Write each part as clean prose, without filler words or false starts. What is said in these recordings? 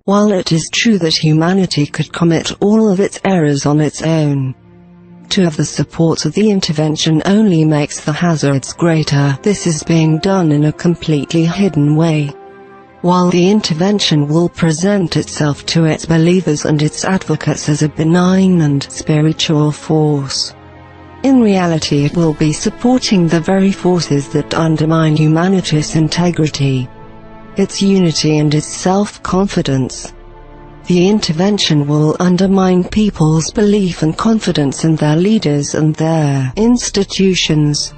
While it is true that humanity could commit all of its errors on its own, to have the support of the intervention only makes the hazards greater. This is being done in a completely hidden way. While the intervention will present itself to its believers and its advocates as a benign and spiritual force, in reality it will be supporting the very forces that undermine humanity's integrity, its unity and its self-confidence. The intervention will undermine people's belief and confidence in their leaders and their institutions,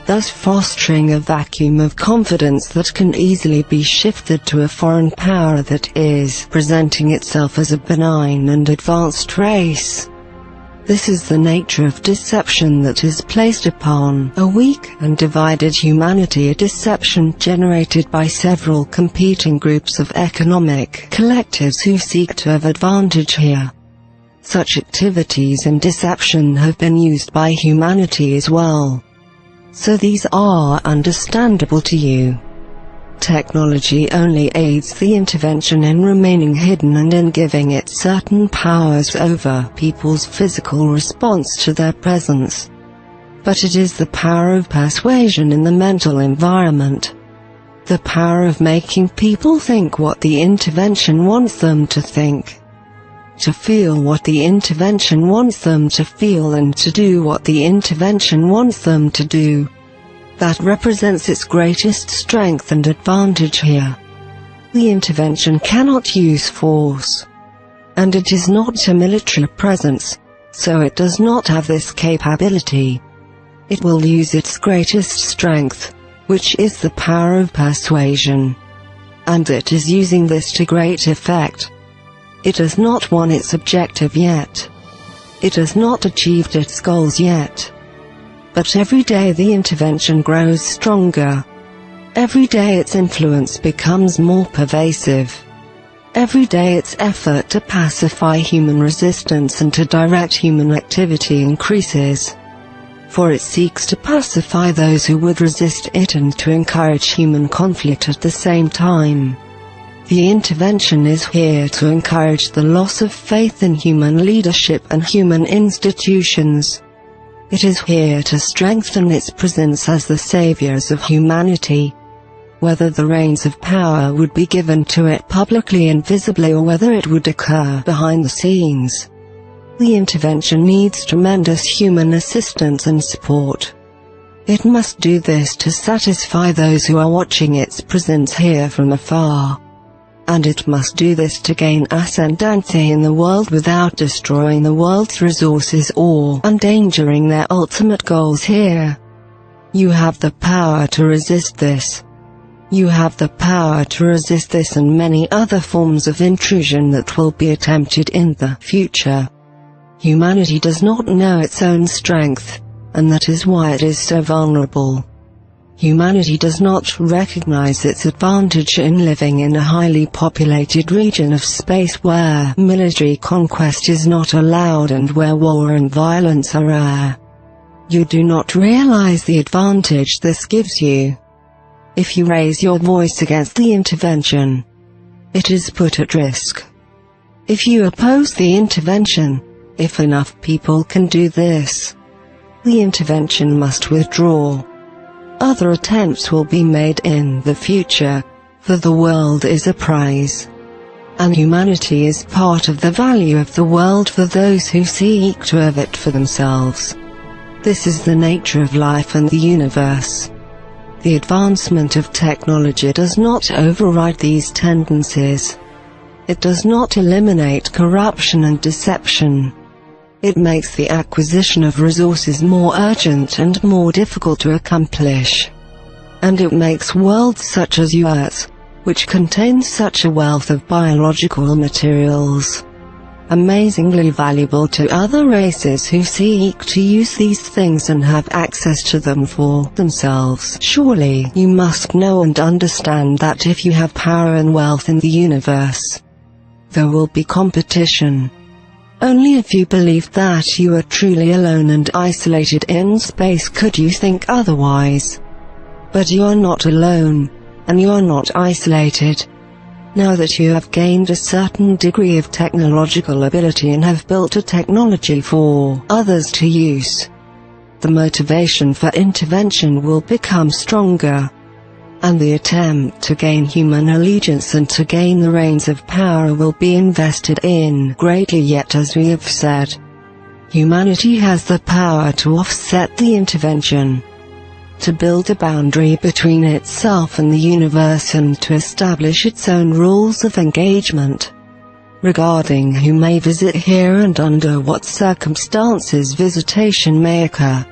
thus fostering a vacuum of confidence that can easily be shifted to a foreign power that is presenting itself as a benign and advanced race. This is the nature of deception that is placed upon a weak and divided humanity, a deception generated by several competing groups of economic collectives who seek to have advantage here. Such activities and deception have been used by humanity as well, so these are understandable to you. Technology only aids the intervention in remaining hidden and in giving it certain powers over people's physical response to their presence. But it is the power of persuasion in the mental environment, the power of making people think what the intervention wants them to think, to feel what the intervention wants them to feel, and to do what the intervention wants them to do, that represents its greatest strength and advantage here. The intervention cannot use force, and it is not a military presence, so it does not have this capability. It will use its greatest strength, which is the power of persuasion, and it is using this to great effect. It has not won its objective yet. It has not achieved its goals yet. But every day the intervention grows stronger. Every day its influence becomes more pervasive. Every day its effort to pacify human resistance and to direct human activity increases. For it seeks to pacify those who would resist it and to encourage human conflict at the same time. The intervention is here to encourage the loss of faith in human leadership and human institutions. It is here to strengthen its presence as the saviors of humanity. Whether the reins of power would be given to it publicly and visibly, or whether it would occur behind the scenes, the intervention needs tremendous human assistance and support. It must do this to satisfy those who are watching its presence here from afar. And it must do this to gain ascendancy in the world without destroying the world's resources or endangering their ultimate goals here. You have the power to resist this. You have the power to resist this and many other forms of intrusion that will be attempted in the future. Humanity does not know its own strength, and that is why it is so vulnerable. Humanity does not recognize its advantage in living in a highly populated region of space where military conquest is not allowed and where war and violence are rare. You do not realize the advantage this gives you. If you raise your voice against the intervention, it is put at risk. If you oppose the intervention, if enough people can do this, the intervention must withdraw. Other attempts will be made in the future, for the world is a prize, and humanity is part of the value of the world for those who seek to have it for themselves. This is the nature of life and the universe. The advancement of technology does not override these tendencies. It does not eliminate corruption and deception. It makes the acquisition of resources more urgent and more difficult to accomplish. And it makes worlds such as yours, which contains such a wealth of biological materials, amazingly valuable to other races who seek to use these things and have access to them for themselves. Surely you must know and understand that if you have power and wealth in the universe, there will be competition. Only if you believe that you are truly alone and isolated in space could you think otherwise. But you are not alone, and you are not isolated. Now that you have gained a certain degree of technological ability and have built a technology for others to use, the motivation for intervention will become stronger, and the attempt to gain human allegiance and to gain the reins of power will be invested in greatly. Yet, as we have said, humanity has the power to offset the intervention, to build a boundary between itself and the universe, and to establish its own rules of engagement regarding who may visit here and under what circumstances visitation may occur.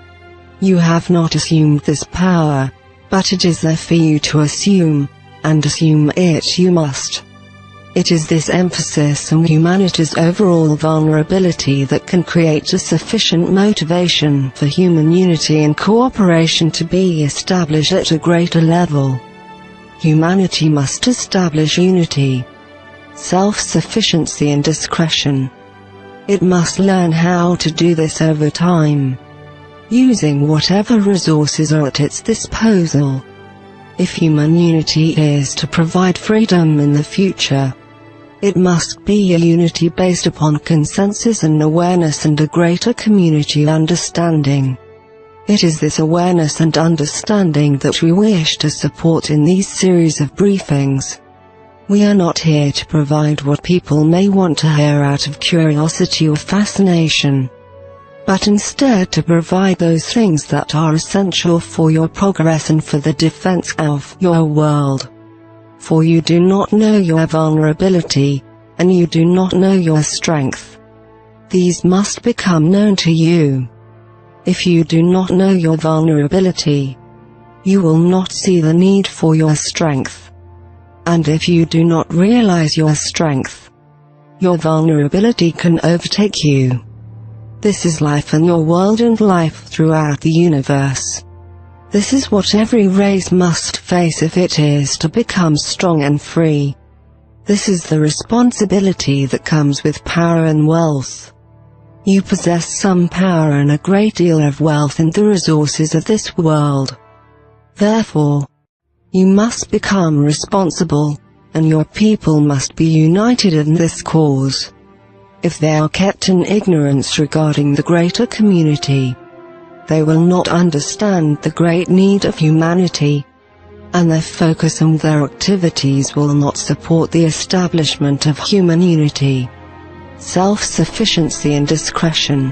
You have not assumed this power, but it is there for you to assume, and assume it you must. It is this emphasis on humanity's overall vulnerability that can create a sufficient motivation for human unity and cooperation to be established at a greater level. Humanity must establish unity, self-sufficiency and discretion. It must learn how to do this over time, using whatever resources are at its disposal. If human unity is to provide freedom in the future, it must be a unity based upon consensus and awareness and a greater community understanding. It is this awareness and understanding that we wish to support in these series of briefings. We are not here to provide what people may want to hear out of curiosity or fascination, but instead to provide those things that are essential for your progress and for the defense of your world. For you do not know your vulnerability, and you do not know your strength. These must become known to you. If you do not know your vulnerability, you will not see the need for your strength. And if you do not realize your strength, your vulnerability can overtake you. This is life in your world and life throughout the universe. This is what every race must face if it is to become strong and free. This is the responsibility that comes with power and wealth. You possess some power and a great deal of wealth and the resources of this world. Therefore, you must become responsible, and your people must be united in this cause. If they are kept in ignorance regarding the greater community, they will not understand the great need of humanity, and their focus and their activities will not support the establishment of human unity, self-sufficiency and discretion.